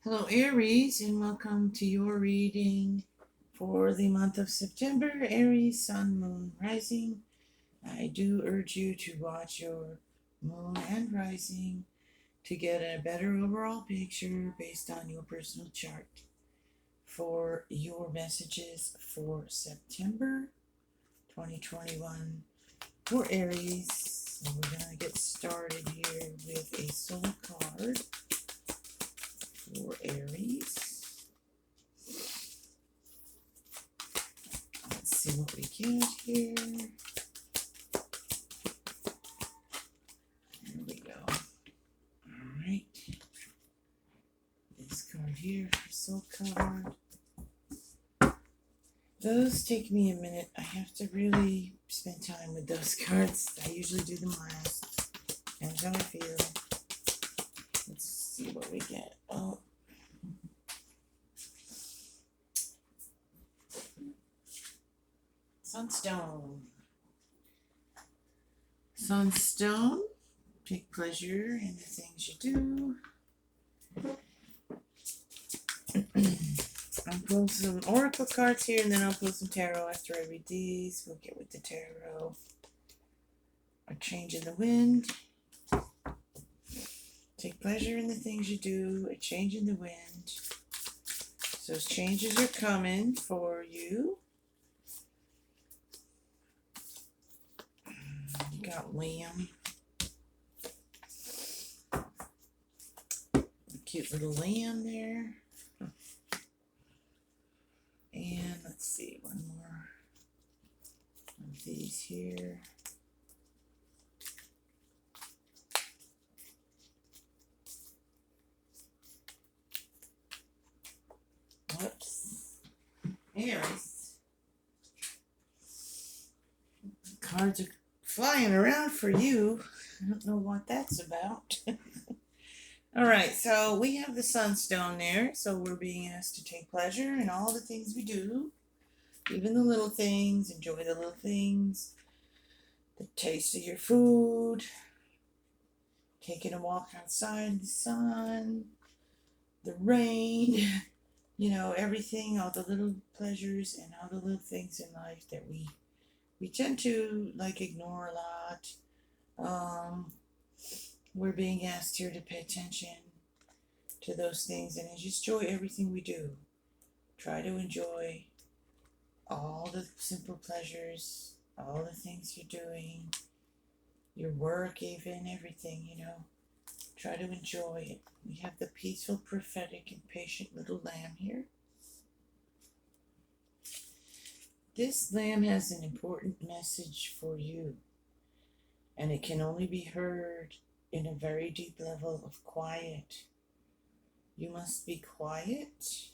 Hello, Aries, and welcome to your reading for the month of September. Aries, Sun, Moon, Rising. I do urge you to watch your moon and rising to get a better overall picture based on your personal chart for your messages for September 2021 for Aries. So we're going to get started here with a soul card for Aries. Let's see what we get here. There we go. All right. This card here for soul card. Those take me a minute. I have to really spend time with those cards. I usually do them last. Depends how I feel. Let's see what we get. Oh. Sunstone. Sunstone. Take pleasure in the things you do. I'll pull some oracle cards here, and then I'll pull some tarot after I read these. We'll get with the tarot. A change in the wind. Take pleasure in the things you do. A change in the wind. So those changes are coming for you. You got lamb. A cute little lamb there. And let's see, one more of these here. Whoops. Aries. Cards are flying around for you. I don't know what that's about. All right, so we have the sunstone there, so we're being asked to take pleasure in all the things we do, even the little things. Enjoy the little things, the taste of your food, taking a walk outside in the sun, the rain, everything, all the little pleasures and all the little things in life that we tend to ignore a lot. We're being asked here to pay attention to those things and enjoy everything we do. Try to enjoy all the simple pleasures, all the things you're doing, your work, even everything, Try to enjoy it. We have the peaceful, prophetic, and patient little lamb here. This lamb has an important message for you, and it can only be heard in a very deep level of quiet. You must be quiet.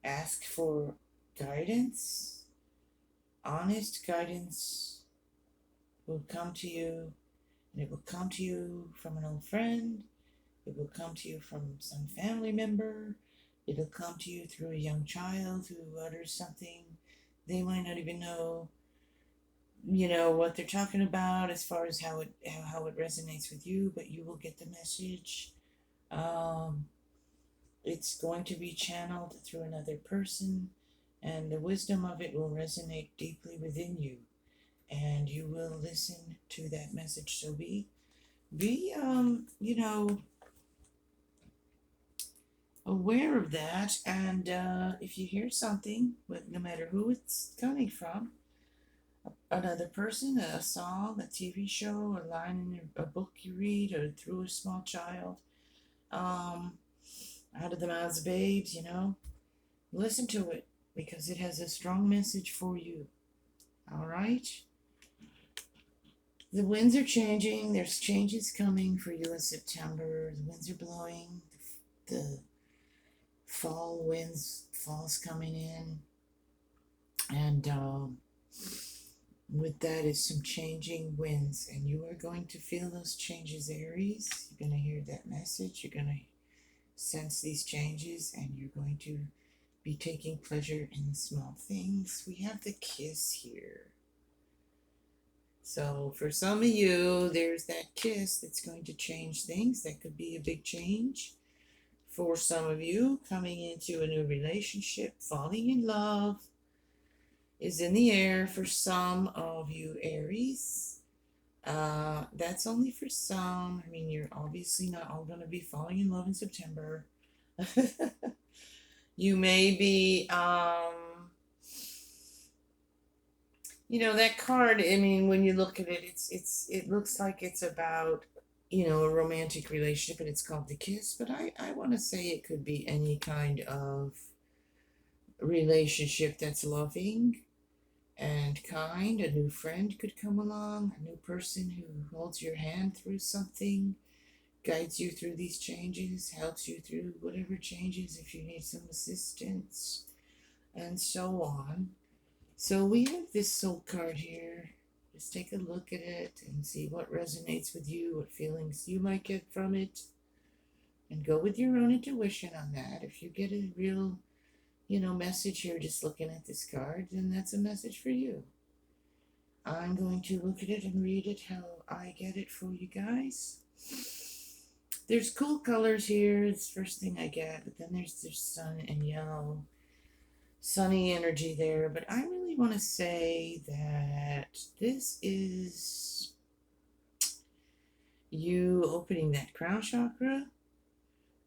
Ask for guidance. Honest guidance will come to you, and it will come to you from an old friend. It will come to you from some family member. It'll come to you through a young child who utters something. They might not even know, what they're talking about as far as how it resonates with you, but you will get the message. It's going to be channeled through another person, and the wisdom of it will resonate deeply within you, and you will listen to that message. So be aware of that, and if you hear something, no matter who it's coming from, another person, a song, a TV show, a line in a book you read, or through a small child, out of the mouths of babes, listen to it because it has a strong message for you. All right? The winds are changing. There's changes coming for you in September. The winds are blowing. The fall's coming in. And with that is some changing winds. And you are going to feel those changes, Aries. You're going to hear that message. You're going to sense these changes. And you're going to be taking pleasure in the small things. We have the kiss here. So for some of you, there's that kiss that's going to change things. That could be a big change For some of you, coming into a new relationship, falling in love is in the air for some of you, Aries. That's only for some. I mean, you're obviously not all going to be falling in love in September. You may be, that card. I mean, when you look at it, it looks like it's about, a romantic relationship, and it's called the kiss. But I want to say it could be any kind of relationship that's loving and kind. A new friend could come along, a new person who holds your hand through something, guides you through these changes, helps you through whatever changes if you need some assistance, and so on. So we have this soul card here. Just take a look at it and see what resonates with you, what feelings you might get from it, and go with your own intuition on that. If you get a real, message here just looking at this card, then that's a message for you. I'm going to look at it and read it how I get it for you guys. There's cool colors here. It's the first thing I get, but then there's sun and yellow, sunny energy there. But I really want to say that this is you opening that crown chakra,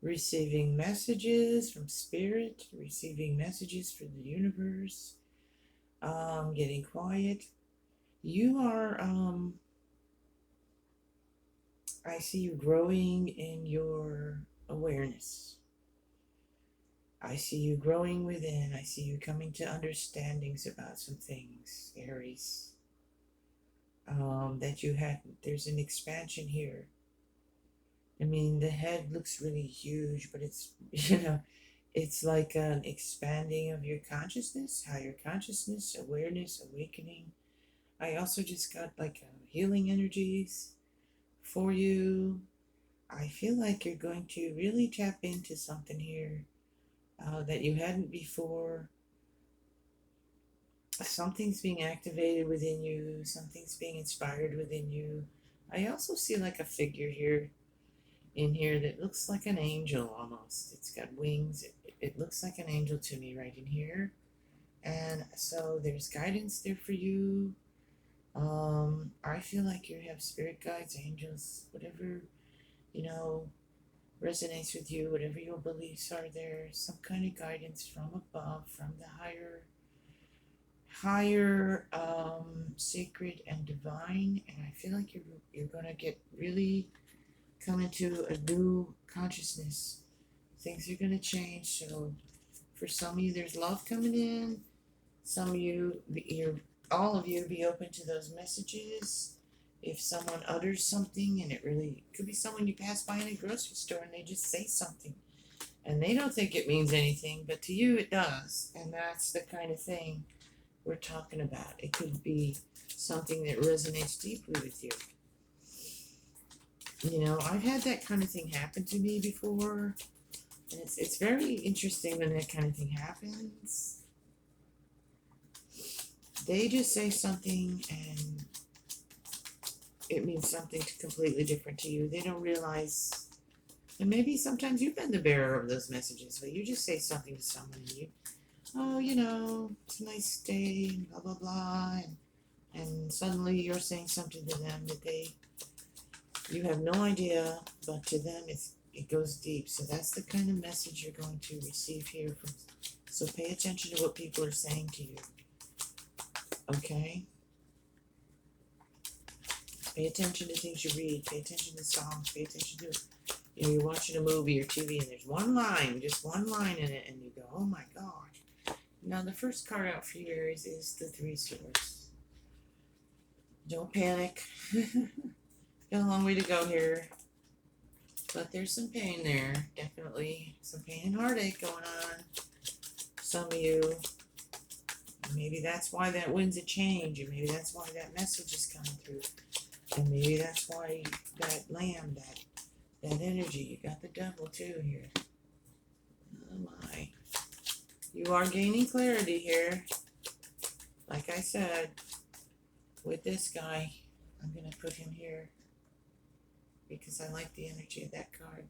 receiving messages from spirit, receiving messages from the universe, getting quiet. You are, I see you growing in your awareness. I see you growing within. I see you coming to understandings about some things, Aries. That you hadn't. There's an expansion here. I mean, the head looks really huge, but it's, it's like an expanding of your consciousness, higher consciousness, awareness, awakening. I also just got like healing energies for you. I feel like you're going to really tap into something here that you hadn't before. Something's being activated within you, something's being inspired within you. I also see like a figure here in here that looks like an angel almost. It's got wings. It looks like an angel to me right in here. And so there's guidance there for you. I feel like you have spirit guides, angels, whatever, resonates with you, whatever your beliefs are there, some kind of guidance from above, from the higher, sacred and divine. And I feel like you're gonna get really come into a new consciousness. Things are gonna change. So for some of you, there's love coming in. Some of you, all of you, be open to those messages. If someone utters something, and it really could be someone you pass by in a grocery store and they just say something and they don't think it means anything, but to you it does. And that's the kind of thing we're talking about. It could be something that resonates deeply with you. I've had that kind of thing happen to me before, and it's very interesting when that kind of thing happens. They just say something and it means something completely different to you. They don't realize, and maybe sometimes you've been the bearer of those messages, but you just say something to someone and it's a nice day, and blah, blah, blah, and suddenly you're saying something to them that you have no idea, but to them it goes deep. So that's the kind of message you're going to receive here. So pay attention to what people are saying to you. Okay? Pay attention to things you read. Pay attention to songs. Pay attention to, you're watching a movie or TV and there's one line, just one line in it, and you go, oh my gosh. Now the first card out for you, Aries, is the Three Swords. Don't panic. Got a long way to go here. But there's some pain there. Definitely some pain and heartache going on. Some of you, maybe that's why that wind's a change, and maybe that's why that message is coming through. And maybe that's why that lamb, that energy, you got the devil too here. Oh my. You are gaining clarity here. Like I said, with this guy, I'm going to put him here because I like the energy of that card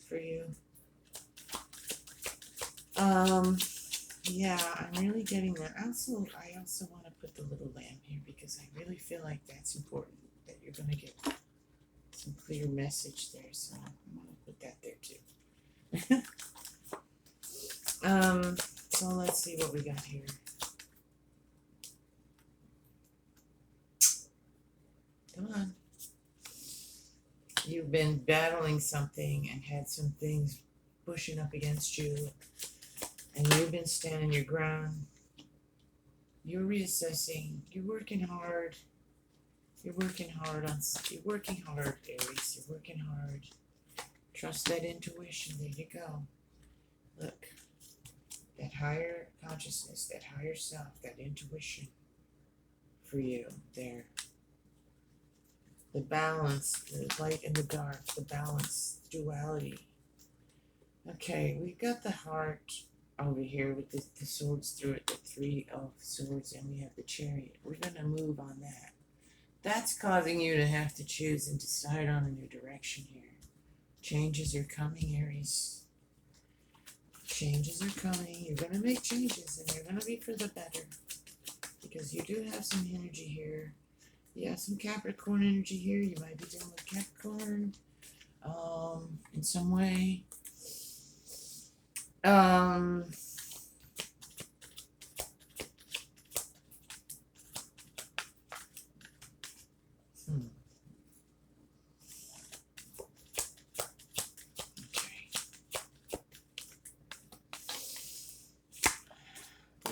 for you. Yeah, I'm really getting that. I also want to put the little lamb here because I really feel like that's important, that you're going to get some clear message there. So I'm going to put that there too. So let's see what we got here. Come on. You've been battling something and had some things pushing up against you, and you've been standing your ground. You're reassessing. You're working hard. You're working hard, Aries. You're working hard. Trust that intuition. There you go. Look, that higher consciousness, that higher self, that intuition for you there. The balance, the light and the dark, the balance, duality. Okay, we've got the heart over here with the swords through it, the 3 of swords, and we have the chariot. We're going to move on that. That's causing you to have to choose and decide on a new direction here. Changes are coming, Aries. Changes are coming. You're going to make changes, and they're going to be for the better. Because you do have some energy here. You have some Capricorn energy here. You might be dealing with Capricorn in some way.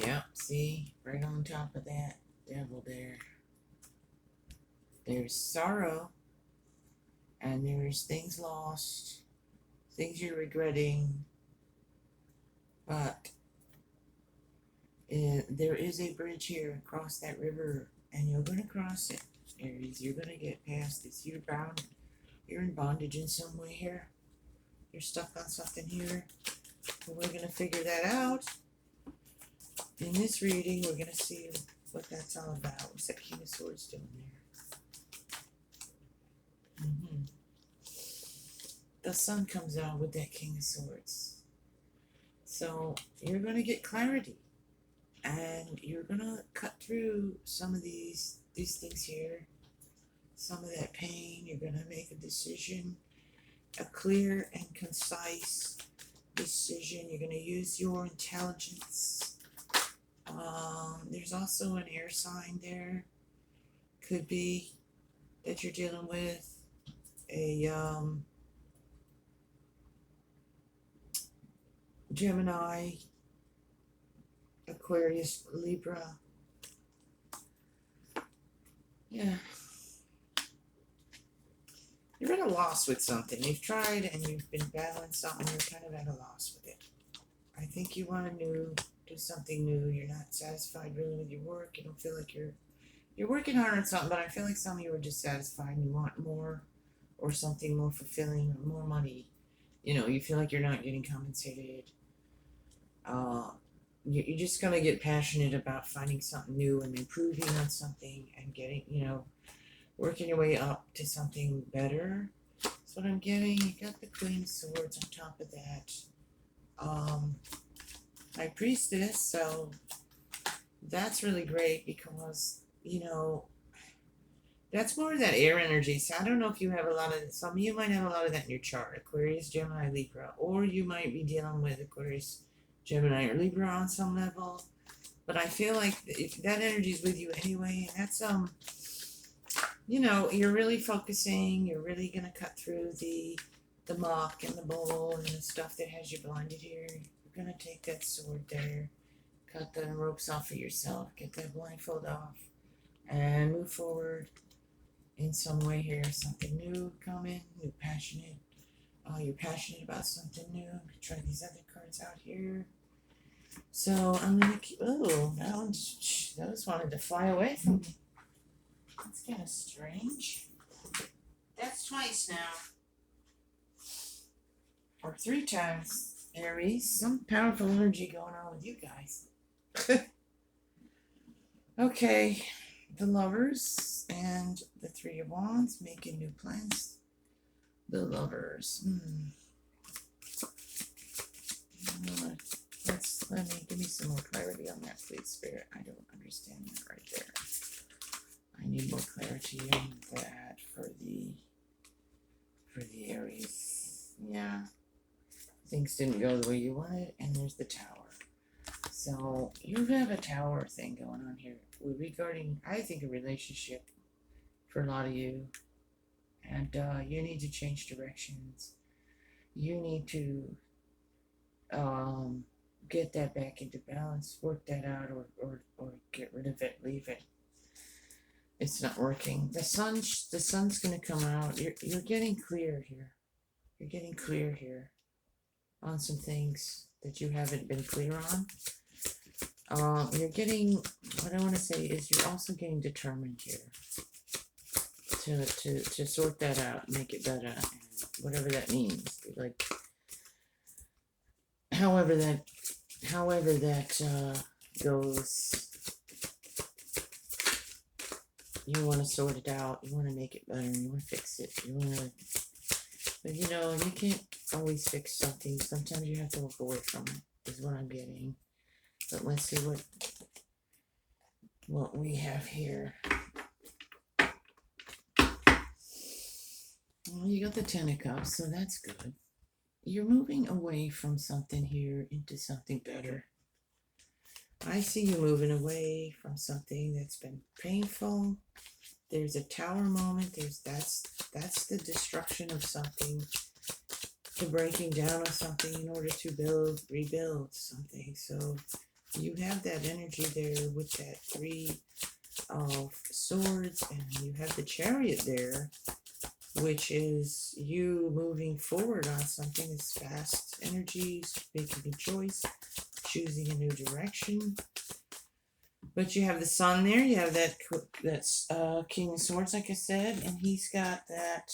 Yep, see, right on top of that devil there. There's sorrow, and there's things lost, things you're regretting, but there is a bridge here across that river, and you're going to cross it, Aries. You're going to get past this. You're bound. You're in bondage in some way here. You're stuck on something here. But we're going to figure that out. In this reading, we're going to see what that's all about. What's that King of Swords doing there? The sun comes out with that King of Swords. So you're going to get clarity. And you're going to cut through some of these things here. Some of that pain. You're going to make a decision. A clear and concise decision. You're going to use your intelligence. There's also an air sign there. Could be that you're dealing with a Gemini, Aquarius, Libra. Yeah. You're at a loss with something. You've tried and you've been battling something. You're kind of at a loss with it. I think you want to do something new. You're not satisfied really with your work. You don't feel like you're working hard on something, but I feel like some of you are dissatisfied and you want more or something more fulfilling or more money. You know, you feel like you're not getting compensated. You're just going to get passionate about finding something new and improving on something and getting, working your way up to something better. That's what I'm getting. You got the Queen of Swords on top of that. High Priestess, so that's really great because, that's more of that air energy. So I don't know if you have a lot of, some of you might have a lot of that in your chart. Aquarius, Gemini, Libra. Or you might be dealing with Aquarius, Gemini, or Libra on some level. But I feel like if that energy is with you anyway, and that's, you're really focusing. You're really going to cut through the muck and the bull and the stuff that has you blinded here. You're going to take that sword there. Cut the ropes off of yourself. Get that blindfold off. And move forward. In some way here, something new coming, new passionate. You're passionate about something new. Try these other cards out here. So I'm gonna keep. Oh, those wanted to fly away from me. That's kind of strange. That's twice now, or 3 times. Aries, some powerful energy going on with you guys. Okay. The Lovers and the 3 of Wands, making new plans. The Lovers. Let's some more clarity on that, please, Spirit. I don't understand that right there. I need more clarity on that for the Aries. Yeah. Things didn't go the way you wanted, and there's the Tower. So you have a Tower thing going on here regarding, I think, a relationship for a lot of you. And you need to change directions. You need to get that back into balance, work that out, or get rid of it, leave it. It's not working. The sun's gonna come out. You're getting clear here. You're getting clear here on some things that you haven't been clear on. You're getting, what I want to say is you're also getting determined here to sort that out, make it better, and whatever that means. Like, however that goes, you want to sort it out, you want to make it better, you want to fix it, but you know, you can't always fix something. Sometimes you have to walk away from it, is what I'm getting. But let's see what we have here. Well, you got the Ten of Cups, so that's good. You're moving away from something here into something better. I see you moving away from something that's been painful. There's a Tower moment. That's the destruction of something, the breaking down of something in order to rebuild something. So you have that energy there with that Three of Swords, and you have the Chariot there, which is you moving forward on something. It's fast energies, making a choice, choosing a new direction. But you have the Sun there. You have that's King of Swords, like I said, and he's got that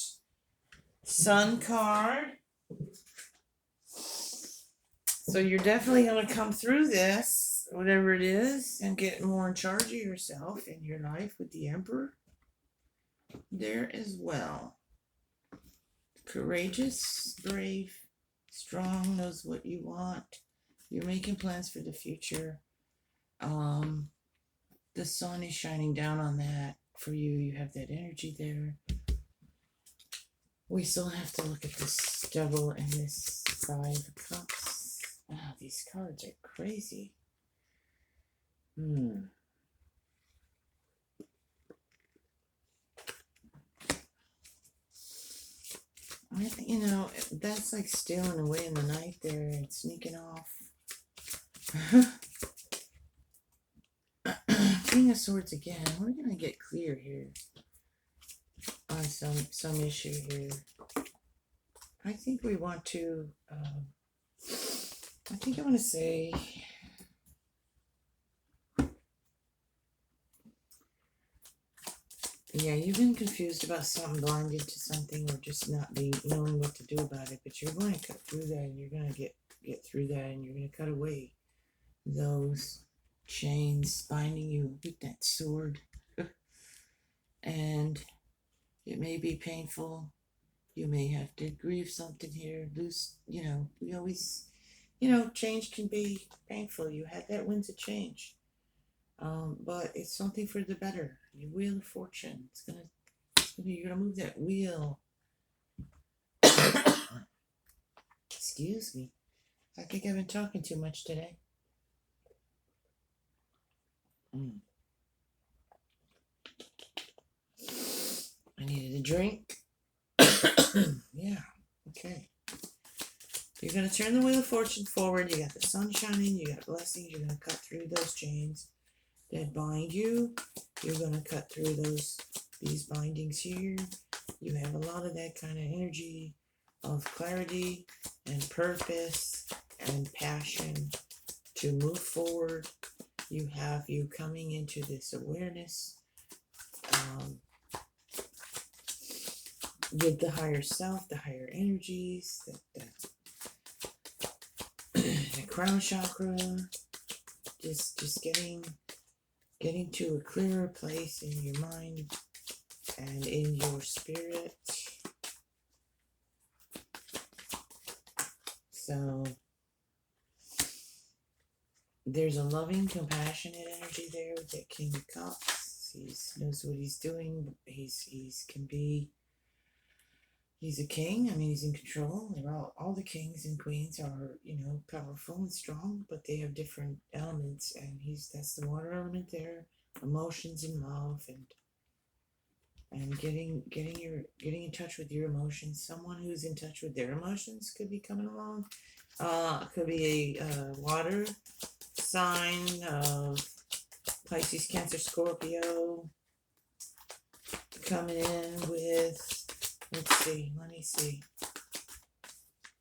Sun card. So you're definitely going to come through this, whatever it is, and get more in charge of yourself in your life with the Emperor there as well. Courageous, brave, strong, knows what you want. You're making plans for the future. The sun is shining down on that for you. You have that energy there. We still have to look at this Devil and this Five of Cups. Wow, these cards are crazy. You know, that's like stealing away in the night there and sneaking off. King of Swords again. We're gonna get clear here on some issue here. I think we want to. I think I want to say. Yeah, you've been confused about something, blinded to something, or just not knowing what to do about it. But you're going to cut through that, and you're going to get through that, and you're going to cut away those chains binding you with that sword. And it may be painful. You may have to grieve something here. Lose, we always, change can be painful. You had that winds of change. But it's something for the better. Your Wheel of Fortune. You're gonna move that wheel. Excuse me. I think I've been talking too much today. I needed a drink. Yeah. Okay. You're gonna turn the Wheel of Fortune forward. You got the sun shining. You got blessings. You're gonna cut through those chains that bind you. You're going to cut through these bindings here. You have a lot of that kind of energy of clarity and purpose and passion to move forward. You have you coming into this awareness with the higher self, the higher energies, the crown chakra, just getting to a clearer place in your mind and in your spirit. So there's a loving, compassionate energy there with that King of Cups. He knows what he's doing. He's a king. I mean, he's in control. They're all the kings and queens are, powerful and strong, but they have different elements, and that's the water element there. Emotions and love, and getting in touch with your emotions. Someone who's in touch with their emotions could be coming along. Could be a water sign of Pisces, Cancer, Scorpio coming in with. Let me see.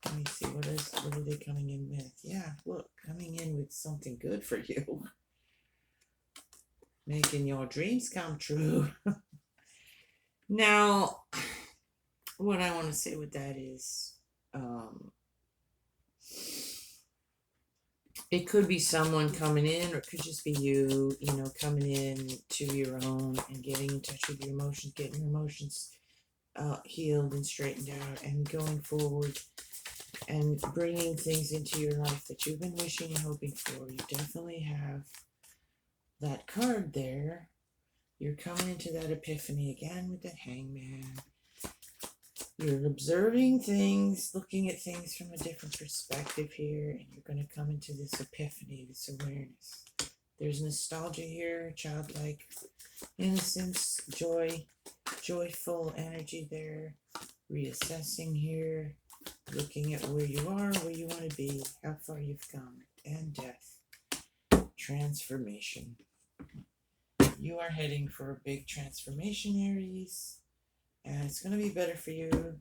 What are they coming in with? Yeah, look, coming in with something good for you. Making your dreams come true. Now, what I want to say with that is, it could be someone coming in, or it could just be you, coming in to your own and getting in touch with your emotions, getting your emotions healed and straightened out, and going forward and bringing things into your life that you've been wishing and hoping for. You definitely have that card there. You're coming into that epiphany again with the Hangman. You're observing things, looking at things from a different perspective here, and you're going to come into this epiphany, this awareness. There's nostalgia here, childlike innocence, joy, joyful energy there. Reassessing here, looking at where you are, where you want to be, how far you've come, and death. Transformation. You are heading for a big transformation, Aries, and it's going to be better for you.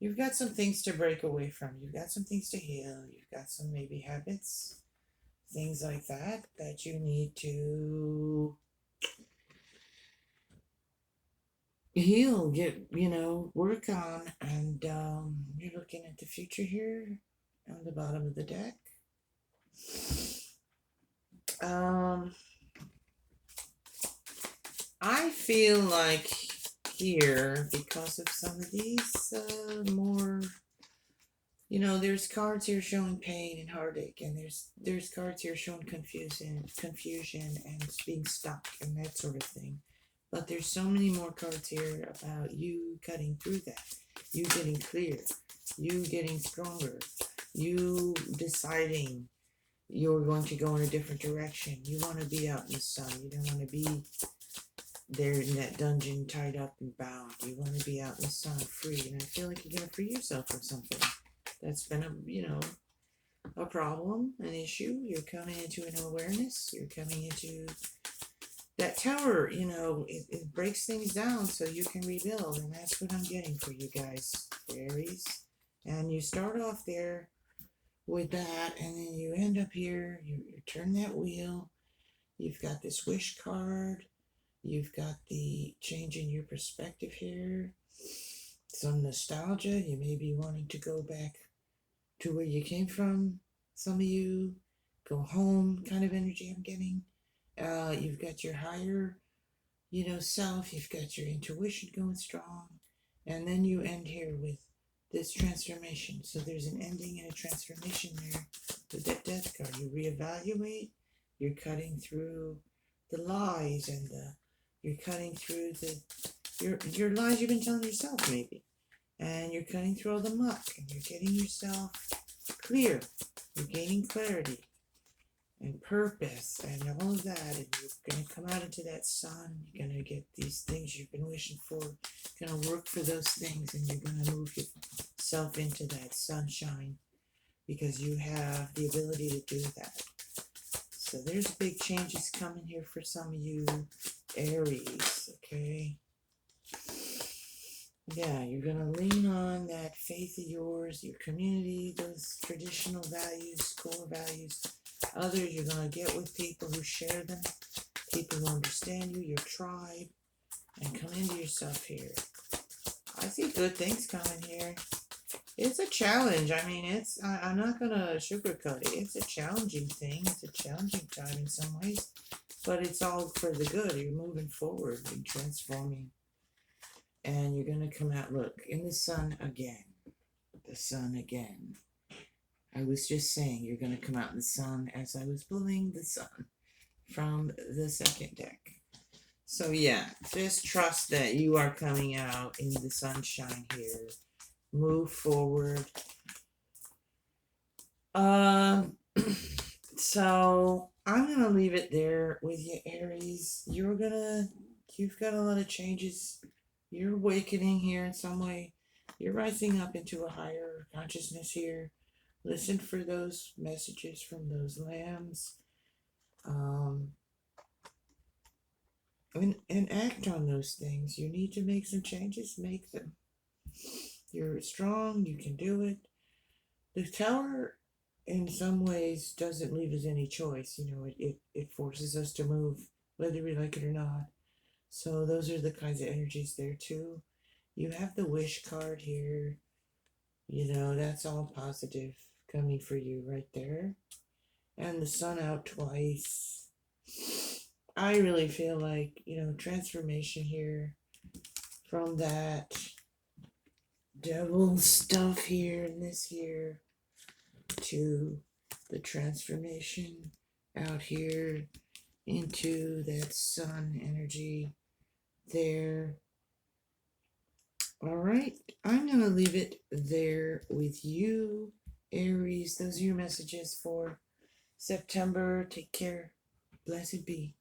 You've got some things to break away from. You've got some things to heal. You've got some maybe habits, things like that you need to heal, work on. And you're looking at the future here on the bottom of the deck. I feel like here, because of some of these more, there's cards here showing pain and heartache, and there's cards here showing confusion and being stuck and that sort of thing. But there's so many more cards here about you cutting through that, you getting clear, you getting stronger, you deciding you're going to go in a different direction. You want to be out in the sun. You don't want to be there in that dungeon tied up and bound. You want to be out in the sun free. And I feel like you're going to free yourself from something that's been a problem, an issue. You're coming into an awareness. You're coming into that tower. It breaks things down so you can rebuild. And that's what I'm getting for you guys, Aries. And you start off there with that, and then you end up here. You turn that wheel. You've got this wish card. You've got the change in your perspective here. Some nostalgia. You may be wanting to go back to where you came from. Some of you go home kind of energy I'm getting. You've got your higher, self. You've got your intuition going strong. And then you end here with this transformation. So there's an ending and a transformation there with that death card. You reevaluate. You're cutting through the lies and you're cutting through your lies you've been telling yourself maybe, and you're cutting through all the muck, and you're getting yourself clear. You're gaining clarity and purpose and all of that, and you're going to come out into that sun. You're going to get these things you've been wishing for. You're going to work for those things, and you're going to move yourself into that sunshine because you have the ability to do that. So there's big changes coming here for some of you Aries, okay? Yeah, you're going to lean on that faith of yours, your community, those traditional values, core values. Others, you're going to get with people who share them, people who understand you, your tribe, and come into yourself here. I see good things coming here. It's a challenge. I mean, I'm not going to sugarcoat it. It's a challenging thing. It's a challenging time in some ways. But it's all for the good. You're moving forward and transforming. And you're going to come out, look, in the sun again. The sun again. I was just saying you're going to come out in the sun as I was pulling the sun from the second deck. So yeah, just trust that you are coming out in the sunshine here. Move forward. So I'm gonna leave it there with you, Aries. You've got a lot of changes. You're awakening here in some way. You're rising up into a higher consciousness here. Listen for those messages from those lambs. Um, and act on those things. You need to make some changes, make them. You're strong, you can do it. The tower, in some ways, doesn't leave us any choice. It forces us to move, whether we like it or not. So, those are the kinds of energies there, too. You have the wish card here. That's all positive coming for you right there. And the sun out twice. I really feel like, transformation here from that devil stuff here and this here to the transformation out here into that sun energy there. All right, I'm going to leave it there with you, Aries. Those are your messages for September. Take care. Blessed be.